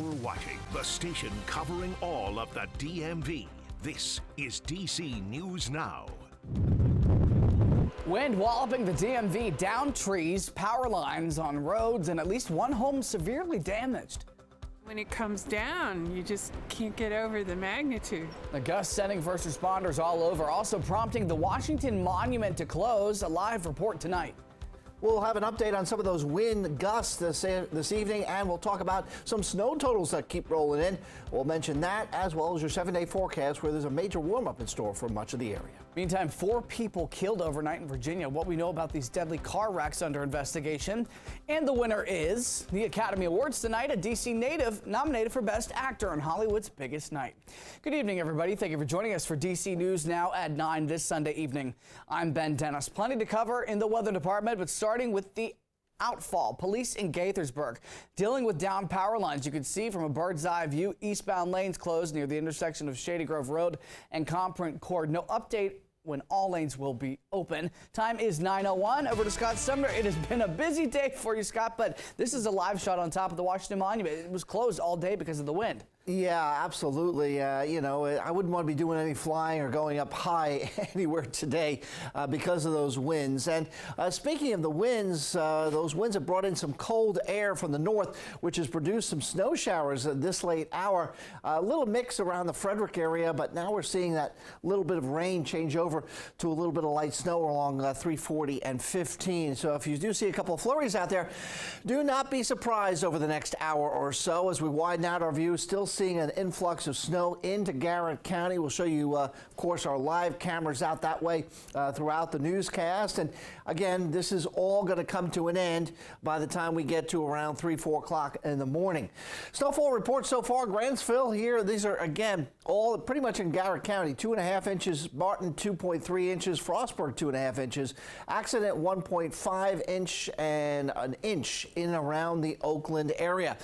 You're watching the station covering all of the DMV. This is DC News Now. Wind walloping the DMV, down trees, power lines on roads, and at least one home severely damaged. When it comes down, you just can't get over the magnitude. The gusts sending first responders all over, also prompting the Washington Monument to close. A live report tonight. We'll have an update on some of those wind gusts this evening, and we'll talk about some snow totals that keep rolling in. We'll mention that as well as your 7-day forecast, where there's a major warm-up in store for much of the area. Meantime, 4 people killed overnight in Virginia. What we know about these deadly car wrecks under investigation. And the winner is the Academy Awards tonight. A DC native nominated for Best Actor on Hollywood's biggest night. Good evening, everybody. Thank you for joining us for DC News Now at 9 this Sunday evening. I'm Ben Dennis. Plenty to cover in the weather department, but starting with the outfall. Police in Gaithersburg dealing with down power lines. You can see from a bird's eye view, eastbound lanes closed near the intersection of Shady Grove Road and Comprint Court. No update when all lanes will be open. Time is 9:01. Over to Scott Sumner. It has been a busy day for you, Scott, but this is a live shot on top of the Washington Monument. It was closed all day because of the wind. Yeah, absolutely. You know, I wouldn't want to be doing any flying or going up high anywhere today because of those winds. And speaking of the winds, those winds have brought in some cold air from the north, which has produced some snow showers at this late hour. A little mix around the Frederick area, but now we're seeing that little bit of rain change over to a little bit of light snow along 340 and 15. So if you do see a couple of flurries out there, do not be surprised over the next hour or so as we widen out our view. Still seeing an influx of snow into Garrett County. We'll show you, of course, our live cameras out that way throughout the newscast. And again, this is all going to come to an end by the time we get to around 3-4 o'clock in the morning. Snowfall reports so far, Grantsville here. These are, again, all pretty much in Garrett County. 2.5 inches, Barton 2.3 inches, Frostburg 2.5 inches, Accident 1.5 inch, and an inch in and around the Oakland area.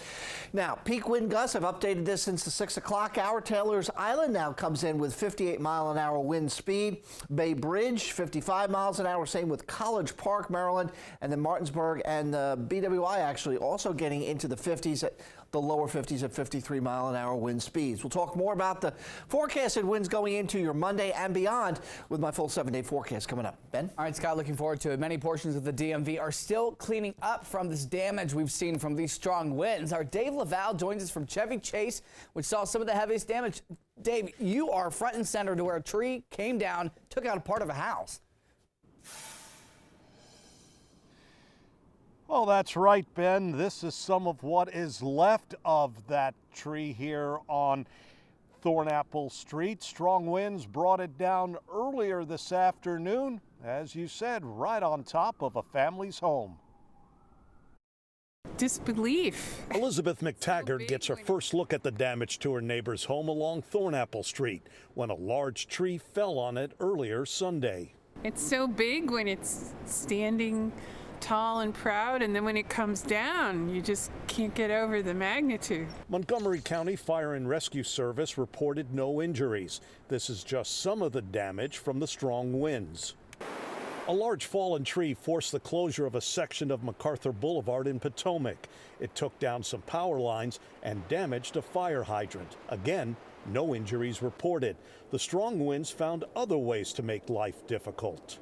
Now, peak wind gusts, I've updated this since the 6 o'clock hour. Taylor's Island now comes in with 58-mile-an-hour wind speed. Bay Bridge, 55 miles an hour. Same with College Park, Maryland. And then Martinsburg and BWI actually also getting into the 50s, at the lower 50s at 53-mile-an-hour wind speeds. We'll talk more about the forecasted winds going into your Monday and beyond with my full 7-day forecast coming up. Ben? All right, Scott, looking forward to it. Many portions of the DMV are still cleaning up from this damage we've seen from these strong winds. Our Dave Laval joins us from Chevy Chase, which saw some of the heaviest damage. Dave, you are front and center to where a tree came down, took out a part of a house. Well, that's right, Ben. This is some of what is left of that tree here on Thornapple Street. Strong winds brought it down earlier this afternoon, as you said, right on top of a family's home. Disbelief. Elizabeth McTaggart gets her first look at the damage to her neighbor's home along Thornapple Street when a large tree fell on it earlier Sunday. It's so big when it's standing tall and proud, and then when it comes down, you just can't get over the magnitude. Montgomery County Fire and Rescue Service reported no injuries. This is just some of the damage from the strong winds. A large fallen tree forced the closure of a section of MacArthur Boulevard in Potomac. It took down some power lines and damaged a fire hydrant. Again, no injuries reported. The strong winds found other ways to make life difficult.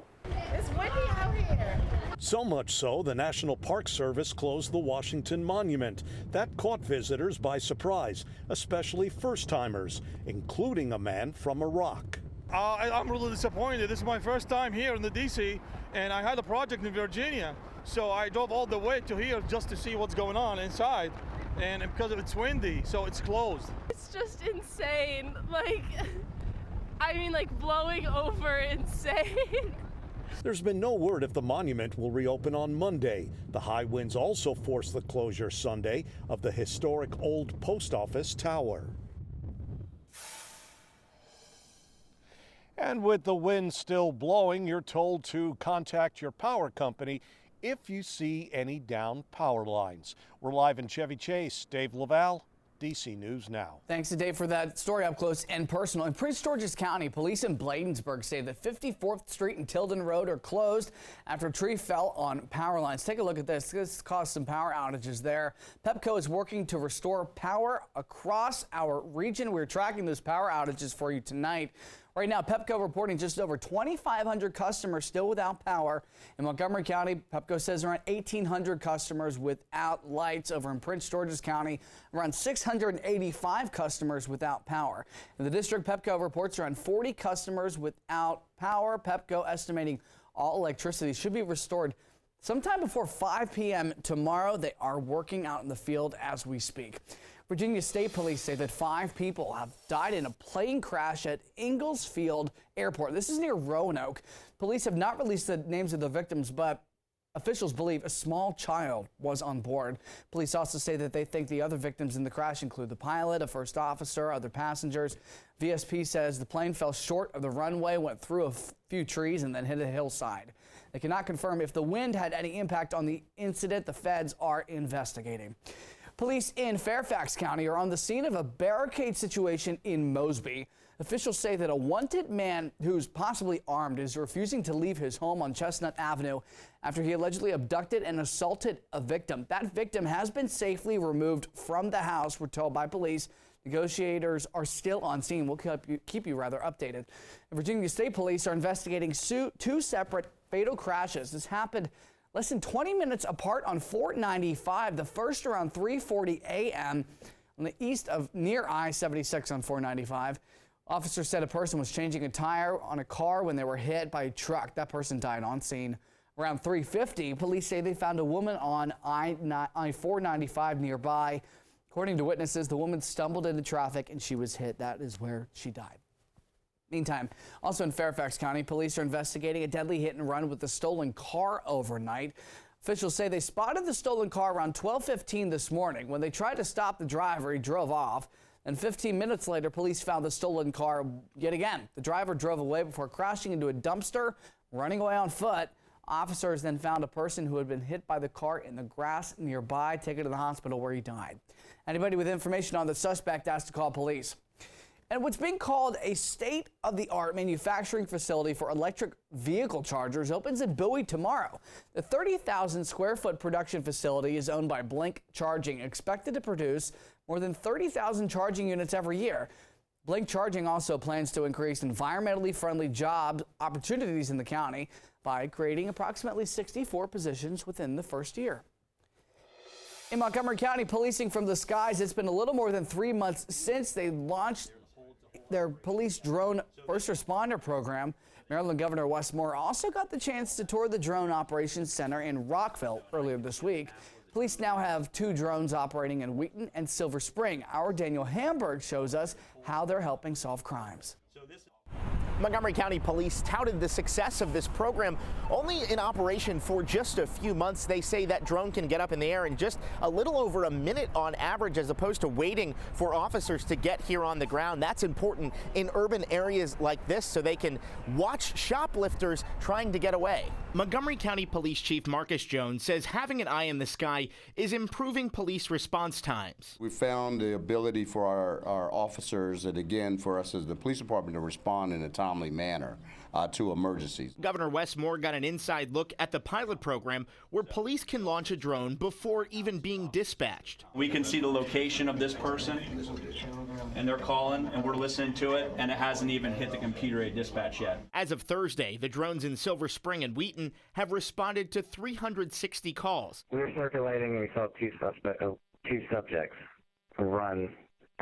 It's windy out here. So much so, the National Park Service closed the Washington Monument. That caught visitors by surprise, especially first-timers, including a man from Iraq. I'm really disappointed. This is my first time here in the DC, and I had a project in Virginia, so I drove all the way to here just to see what's going on inside, and because it's windy, so it's closed. It's just insane. Like blowing over insane. There's been no word if the monument will reopen on Monday. The high winds also forced the closure Sunday of the historic old post office tower. And with the wind still blowing, you're told to contact your power company if you see any down power lines. We're live in Chevy Chase. Dave Laval, DC News Now. Thanks to Dave for that story up close and personal. In Prince George's County, police in Bladensburg say that 54th Street and Tilden Road are closed after a tree fell on power lines. Take a look at this. This caused some power outages there. Pepco is working to restore power across our region. We're tracking those power outages for you tonight. Right now, Pepco reporting just over 2,500 customers still without power. In Montgomery County, Pepco says around 1,800 customers without lights. Over in Prince George's County, around 685 customers without power. In the district, Pepco reports around 40 customers without power. Pepco estimating all electricity should be restored sometime before 5 p.m. tomorrow. They are working out in the field as we speak. Virginia State Police say that 5 people have died in a plane crash at Ingalls Field Airport. This is near Roanoke. Police have not released the names of the victims, but officials believe a small child was on board. Police also say that they think the other victims in the crash include the pilot, a first officer, other passengers. VSP says the plane fell short of the runway, went through a few trees, and then hit a hillside. They cannot confirm if the wind had any impact on the incident. The feds are investigating. Police in Fairfax County are on the scene of a barricade situation in Mosby. Officials say that a wanted man who's possibly armed is refusing to leave his home on Chestnut Avenue after he allegedly abducted and assaulted a victim. That victim has been safely removed from the house, we're told by police. Negotiators are still on scene. We'll keep you updated. Virginia State Police are investigating 2 separate fatal crashes. This happened less than 20 minutes apart on 495, the first around 3:40 a.m. on the east of near I-76 on 495. Officers said a person was changing a tire on a car when they were hit by a truck. That person died on scene. Around 3:50, police say they found a woman on I-495 nearby. According to witnesses, the woman stumbled into traffic and she was hit. That is where she died. Meantime, also in Fairfax County, police are investigating a deadly hit and run with a stolen car overnight. Officials say they spotted the stolen car around 12:15 this morning. When they tried to stop the driver, he drove off. And 15 minutes later, police found the stolen car yet again. The driver drove away before crashing into a dumpster, running away on foot. Officers then found a person who had been hit by the car in the grass nearby, taken to the hospital where he died. Anybody with information on the suspect asked to call police. And what's being called a state-of-the-art manufacturing facility for electric vehicle chargers opens in Bowie tomorrow. The 30,000 square foot production facility is owned by Blink Charging, expected to produce more than 30,000 charging units every year. Blink Charging also plans to increase environmentally friendly job opportunities in the county by creating approximately 64 positions within the first year. In Montgomery County, policing from the skies, it's been a little more than 3 months since they launched their police drone first responder program. Maryland Governor Wes Moore also got the chance to tour the Drone Operations Center in Rockville earlier this week. Police now have 2 drones operating in Wheaton and Silver Spring. Our Daniel Hamburg shows us how they're helping solve crimes. Montgomery County Police touted the success of this program. Only in operation for just a few months, they say that drone can get up in the air in just a little over a minute on average, as opposed to waiting for officers to get here on the ground. That's important in urban areas like this so they can watch shoplifters trying to get away. Montgomery County Police Chief Marcus Jones says having an eye in the sky is improving police response times. We found the ability for our officers, and again for us as the police department, to respond in a timely manner to emergencies. Governor Wes Moore got an inside look at the pilot program where police can launch a drone before even being dispatched. We can see the location of this person, and they're calling, and we're listening to it, and it hasn't even hit the computer aid dispatch yet. As of Thursday, the drones in Silver Spring and Wheaton have responded to 360 calls. We were circulating and we saw two subjects run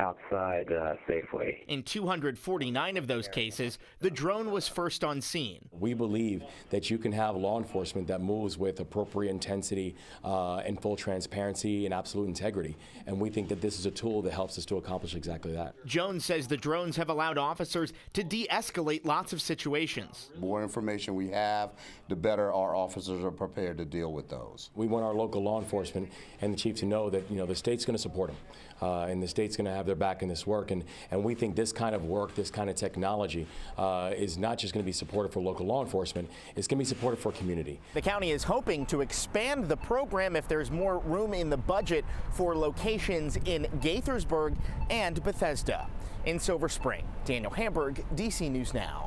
outside Safeway. In 249 of those cases, the drone was first on scene. We believe that you can have law enforcement that moves with appropriate intensity and full transparency and absolute integrity. And we think that this is a tool that helps us to accomplish exactly that. Jones says the drones have allowed officers to de-escalate lots of situations. The more information we have, the better our officers are prepared to deal with those. We want our local law enforcement and the chief to know that, the state's going to support them. And the state's going to have have their back in this work. And we think this kind of work, this kind of technology is not just going to be supportive for local law enforcement, it's going to be supportive for community. The county is hoping to expand the program if there's more room in the budget for locations in Gaithersburg and Bethesda. In Silver Spring, Daniel Hamburg, DC News Now.